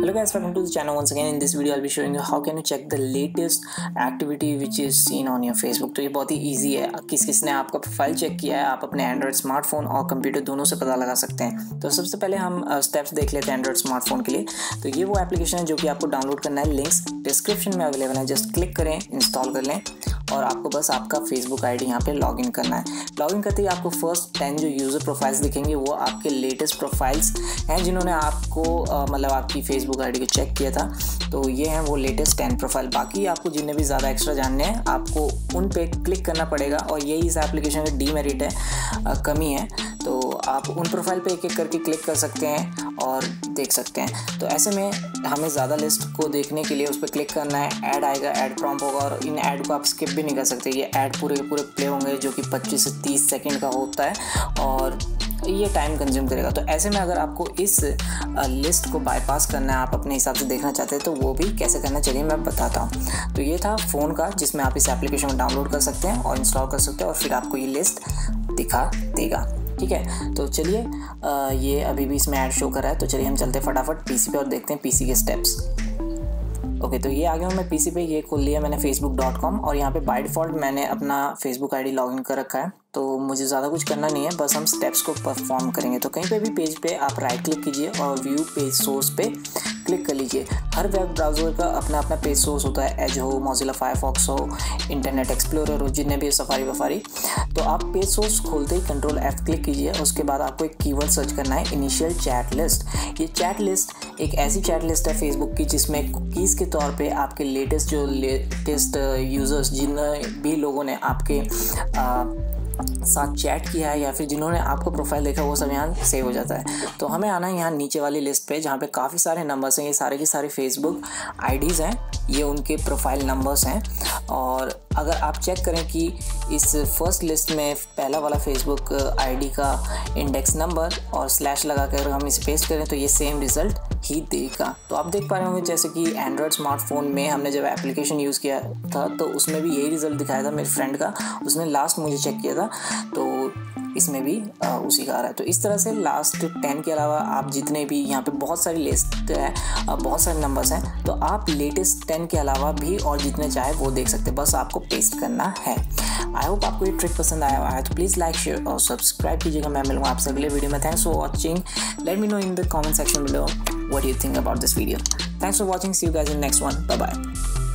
Hello guys, welcome to the channel once again. In this video I'll be showing you how can you check the latest activity which is seen on your Facebook। तो ये बहुत ही easy है, किसने आपका profile check किया है आप अपने एंड्रॉयड स्मार्टफोन और कंप्यूटर दोनों से पता लगा सकते हैं। तो सबसे पहले हम स्टेप्स देख लेते हैं एंड्रॉयड स्मार्टफोन के लिए। तो ये वो एप्लीकेशन है जो कि आपको डाउनलोड करना है, लिंक्स डिस्क्रिप्शन में अवेलेबल है, जस्ट क्लिक करें, इंस्टॉल कर लें और आपको बस आपका फेसबुक आईडी यहाँ पे लॉगिन करना है। लॉगिन करते ही आपको फर्स्ट 10 जो यूज़र प्रोफाइल्स दिखेंगे वो आपके लेटेस्ट प्रोफाइल्स हैं जिन्होंने आपको मतलब आपकी फेसबुक आईडी को चेक किया था। तो ये हैं वो लेटेस्ट 10 प्रोफाइल। बाकी आपको जिन्हें भी ज़्यादा एक्स्ट्रा जानने हैं आपको उन पे क्लिक करना पड़ेगा और यही इस एप्लीकेशन का डीमेरिट है, कमी है। तो आप उन प्रोफाइल पे एक एक करके क्लिक कर सकते हैं और देख सकते हैं। तो ऐसे में हमें ज़्यादा लिस्ट को देखने के लिए उस पर क्लिक करना है, ऐड आएगा, ऐड प्रॉम्प्ट होगा और इन ऐड को आप स्किप भी नहीं कर सकते। ये ऐड पूरे के पूरे प्ले होंगे जो कि 25 से 30 सेकंड का होता है और ये टाइम कंज्यूम करेगा। तो ऐसे में अगर आपको इस लिस्ट को बाईपास करना है, आप अपने हिसाब से देखना चाहते हैं, तो वो भी कैसे करना चलिए मैं बताता हूँ। तो ये था फ़ोन का जिसमें आप इस एप्लीकेशन को डाउनलोड कर सकते हैं और इंस्टॉल कर सकते हैं और फिर आपको ये लिस्ट दिखा देगा। ठीक है, तो चलिए ये अभी भी इसमें ऐड शो कर रहा है। तो चलिए हम चलते हैं फटाफट पीसी पे और देखते हैं पीसी के स्टेप्स। ओके, तो ये आ गया हूँ मैं पीसी पे। ये खोल लिया मैंने facebook.com और यहाँ पे बाय डिफ़ॉल्ट मैंने अपना फेसबुक आईडी लॉगिन कर रखा है। तो मुझे ज़्यादा कुछ करना नहीं है, बस हम स्टेप्स को परफॉर्म करेंगे। तो कहीं पे भी पेज पे आप राइट क्लिक कीजिए और व्यू पेज सोर्स पे क्लिक कर लीजिए। हर वेब ब्राउज़र का अपना अपना पेज सोर्स होता है, एज हो, मोजिला फायरफॉक्स हो, इंटरनेट एक्सप्लोरर हो, जितने भी सफारी वफारी। तो आप पेज सोर्स खोलते ही कंट्रोल F क्लिक कीजिए। उसके बाद आपको एक कीवर्ड सर्च करना है, इनिशियल चैट लिस्ट। ये चैट लिस्ट एक ऐसी चैट लिस्ट है फेसबुक की जिसमें कुकीज़ के तौर पे आपके लेटेस्ट यूज़र्स, जिन भी लोगों ने आपके साथ चैट किया है या फिर जिन्होंने आपको प्रोफाइल देखा वो सब यहाँ सेव हो जाता है। तो हमें आना है यहाँ नीचे वाली लिस्ट पे जहाँ पे काफ़ी सारे नंबर्स हैं। ये सारे के सारे फेसबुक आईडीज़ हैं, ये उनके प्रोफाइल नंबर्स हैं। और अगर आप चेक करें कि इस फर्स्ट लिस्ट में पहला वाला फेसबुक आईडी का इंडेक्स नंबर और स्लैश लगा कर हम इसे पेस्ट करें तो ये सेम रिज़ल्ट ही देगा। तो आप देख पा रहे होंगे जैसे कि एंड्रॉयड स्मार्टफोन में हमने जब एप्लीकेशन यूज़ किया था तो उसमें भी यही रिज़ल्ट दिखाया था मेरे फ्रेंड का, उसने लास्ट मुझे चेक किया था। तो इसमें भी उसी का आ रहा है। तो इस तरह से लास्ट 10 के अलावा आप जितने भी यहाँ पे बहुत सारी लिस्ट है, बहुत सारे नंबर्स हैं, तो आप लेटेस्ट 10 के अलावा भी और जितने चाहे वो देख सकते हैं, बस आपको पेस्ट करना है। आई होप आपको ये ट्रिक पसंद आया है तो प्लीज़ लाइक, शेयर और सब्सक्राइब कीजिएगा। मैं मिलूंगा आपसे अगले वीडियो में। Thanks for watching. Let me know in the comment section below what do you think about this video. Thanks for watching. See you guys in the next one. Bye bye.